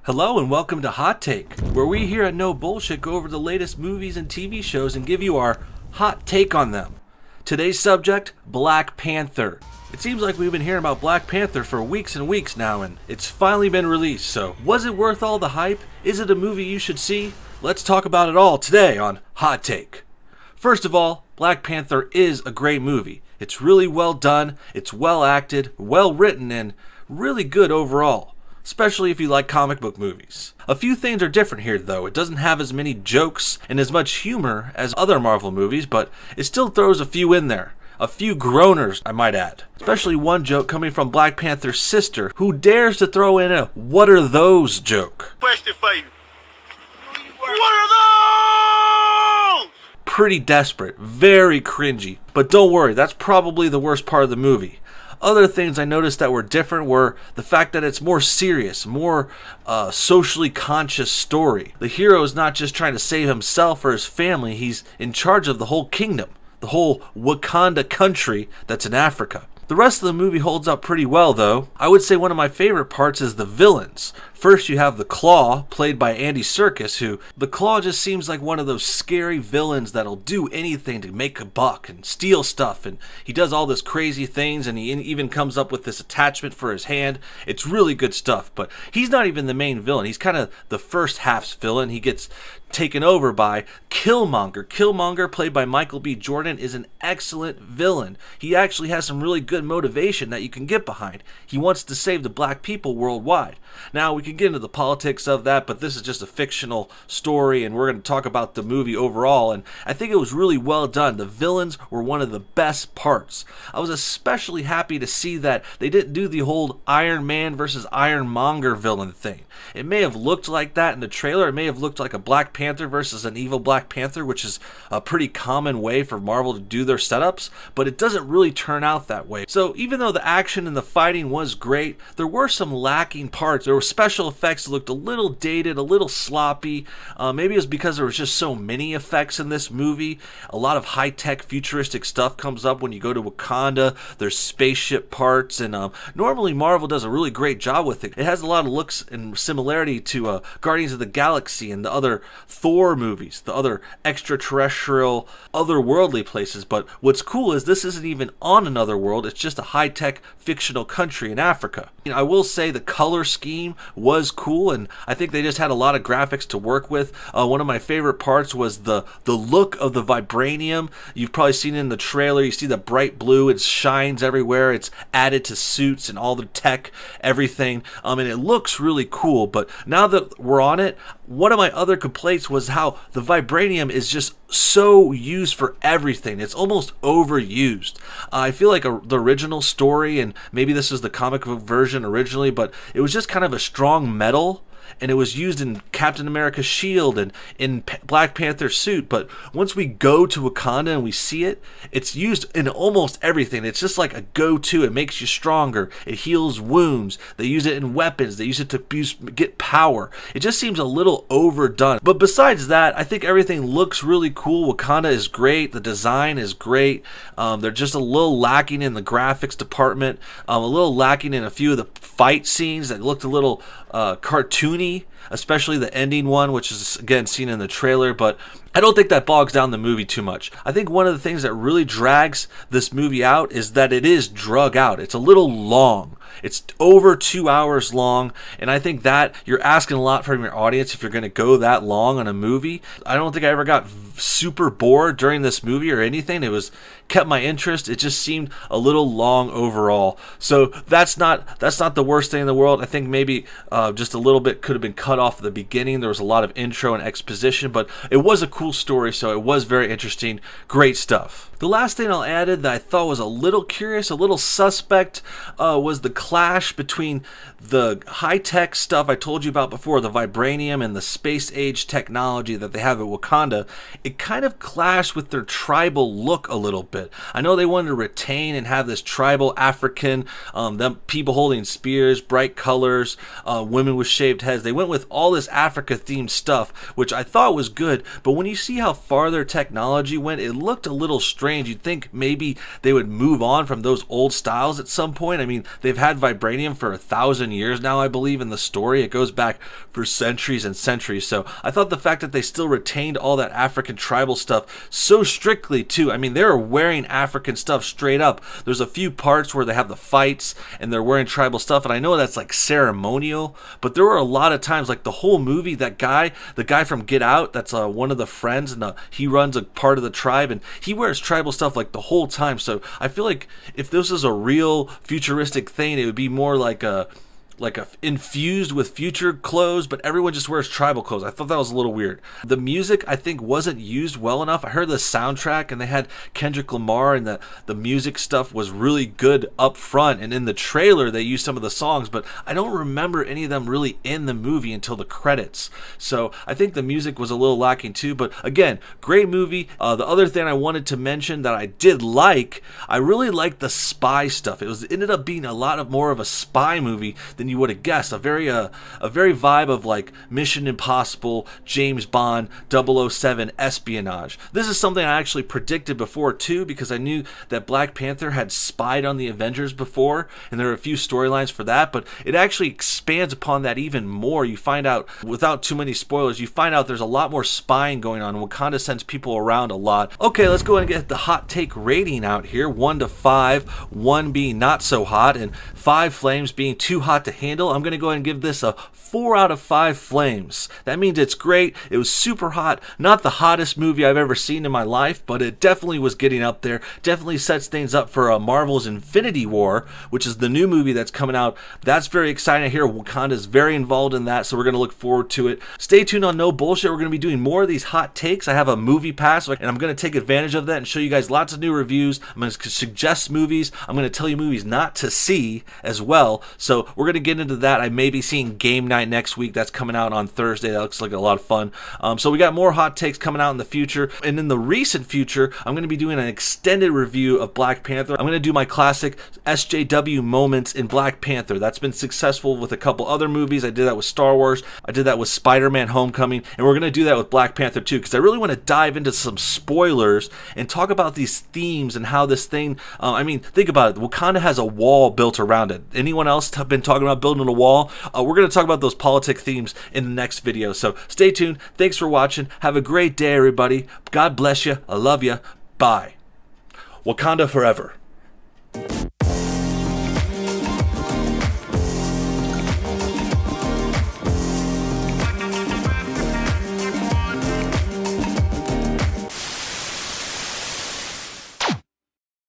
Hello and welcome to Hot Take, where we here at No Bullshit go over the latest movies and TV shows and give you our hot take on them. Today's subject, Black Panther. It seems like we've been hearing about Black Panther for weeks and weeks now, and it's finally been released, so was it worth all the hype? Is it a movie you should see? Let's talk about it all today on Hot Take. First of all, Black Panther is a great movie. It's really well done, it's well acted, well written, and really good overall, especially if you like comic book movies. A few things are different here though. It doesn't have as many jokes and as much humor as other Marvel movies, but it still throws a few in there. A few groaners, I might add. Especially one joke coming from Black Panther's sister, who dares to throw in a "what are those" joke. Question for you. What are those? Pretty desperate, very cringy, but don't worry, that's probably the worst part of the movie. Other things I noticed that were different were the fact that it's more serious, more socially conscious story. The hero is not just trying to save himself or his family, he's in charge of the whole kingdom, the whole Wakanda country that's in Africa. The rest of the movie holds up pretty well though. I would say one of my favorite parts is the villains. First you have the Claw, played by Andy Serkis, who, the Claw just seems like one of those scary villains that'll do anything to make a buck and steal stuff, and he does all this crazy things, and he even comes up with this attachment for his hand. It's really good stuff, but he's not even the main villain. He's kind of the first half's villain. He gets taken over by Killmonger. Killmonger, played by Michael B. Jordan, is an excellent villain. He actually has some really good motivation that you can get behind. He wants to save the black people worldwide. Now, we can get into the politics of that, but this is just a fictional story, and we're going to talk about the movie overall, and I think it was really well done. The villains were one of the best parts. I was especially happy to see that they didn't do the whole Iron Man versus Ironmonger villain thing. It may have looked like that in the trailer. It may have looked like a Black Panther versus an evil Black Panther, which is a pretty common way for Marvel to do their setups, but it doesn't really turn out that way. So even though the action and the fighting was great, there were some lacking parts. There were special effects that looked a little dated, a little sloppy. Maybe it was because there was just so many effects in this movie. A lot of high-tech futuristic stuff comes up when you go to Wakanda. There's spaceship parts, and normally Marvel does a really great job with it. It has a lot of looks and similarity to Guardians of the Galaxy and the other Thor movies, the other extraterrestrial, otherworldly places. But what's cool is this isn't even on another world. It's just a high-tech fictional country in Africa. You know, I will say the color scheme was cool, and I think they just had a lot of graphics to work with. One of my favorite parts was the look of the Vibranium. You've probably seen it in the trailer. You see the bright blue. It shines everywhere. It's added to suits and all the tech, everything. And it looks really cool. But now that we're on it, one of my other complaints was how the Vibranium is just so used for everything. It's almost overused. I feel like the original story, and maybe this is the comic book version originally, but it was just kind of a strong metal, and it was used in Captain America's shield and in Black Panther's suit. But once we go to Wakanda and we see it, it's used in almost everything. It's just like a go-to. It makes you stronger. It heals wounds. They use it in weapons. They use it to get power. It just seems a little overdone. But besides that, I think everything looks really cool. Wakanda is great. The design is great. They're just a little lacking in the graphics department. A little lacking in a few of the fight scenes that looked a little cartoony, especially the ending one, which is again seen in the trailer, but I don't think that bogs down the movie too much. I think one of the things that really drags this movie out is that it is drug out. It's a little long. It's over 2 hours long, and I think that you're asking a lot from your audience if you're going to go that long on a movie. I don't think I ever got super bored during this movie or anything. It was kept my interest. It just seemed a little long overall. So that's not the worst thing in the world. I think maybe just a little bit could have been cut off at the beginning. There was a lot of intro and exposition, but it was a cool story, so it was very interesting. Great stuff. The last thing I'll add that I thought was a little curious, a little suspect, was the clash between the high-tech stuff I told you about before, the Vibranium, and the space-age technology that they have at Wakanda. It kind of clashed with their tribal look a little bit. I know they wanted to retain and have this tribal African, them people holding spears, bright colors, women with shaved heads. They went with all this Africa-themed stuff, which I thought was good, but when you see how far their technology went, it looked a little strange. You'd think maybe they would move on from those old styles at some point. I mean, they've had had vibranium for 1,000 years now, I believe, in the story. It goes back for centuries and centuries. So I thought the fact that they still retained all that African tribal stuff so strictly too. I mean, they're wearing African stuff straight up. There's a few parts where they have the fights and they're wearing tribal stuff, and I know that's like ceremonial, but there were a lot of times, like the whole movie, that guy, the guy from Get Out, that's one of the friends, and he runs a part of the tribe, and he wears tribal stuff like the whole time. So I feel like if this is a real futuristic thing, it would be more like a infused with future clothes, but everyone just wears tribal clothes. I thought that was a little weird. The music, I think, wasn't used well enough. I heard the soundtrack, and they had Kendrick Lamar, and the music stuff was really good up front, and in the trailer they used some of the songs, but I don't remember any of them really in the movie until the credits. So I think the music was a little lacking too, but again, great movie. The other thing I wanted to mention that I did like, I really liked the spy stuff. It ended up being a lot more of a spy movie than you would have guessed. A very vibe of like Mission Impossible, James Bond, 007 espionage. This is something I actually predicted before too, because I knew that Black Panther had spied on the Avengers before, and there are a few storylines for that, but it actually expands upon that even more. You find out, without too many spoilers, you find out there's a lot more spying going on. Wakanda sends people around a lot. Okay, let's go ahead and get the hot take rating out here. 1 to 5, 1 being not so hot, and 5 flames being too hot to handle. I'm going to go ahead and give this a 4 out of 5 flames. That means it's great. It was super hot. Not the hottest movie I've ever seen in my life, but it definitely was getting up there. Definitely sets things up for Marvel's Infinity War, which is the new movie that's coming out. That's very exciting. I hear Wakanda is very involved in that, so we're going to look forward to it. Stay tuned on No Bullshit. We're going to be doing more of these hot takes. I have a movie pass, and I'm going to take advantage of that and show you guys lots of new reviews. I'm going to suggest movies. I'm going to tell you movies not to see as well. So we're going to get into that. I may be seeing Game Night next week. That's coming out on Thursday. That looks like a lot of fun. So we got more hot takes coming out in the future. And in the recent future, I'm going to be doing an extended review of Black Panther. I'm going to do my classic SJW moments in Black Panther. That's been successful with a couple other movies. I did that with Star Wars. I did that with Spider-Man Homecoming. And we're going to do that with Black Panther too, because I really want to dive into some spoilers and talk about these themes and how this thing, I mean, think about it. Wakanda has a wall built around it. Anyone else been talking about building a wall? We're going to talk about those politic themes in the next video. So stay tuned. Thanks for watching. Have a great day, everybody. God bless you. I love you. Bye. Wakanda forever.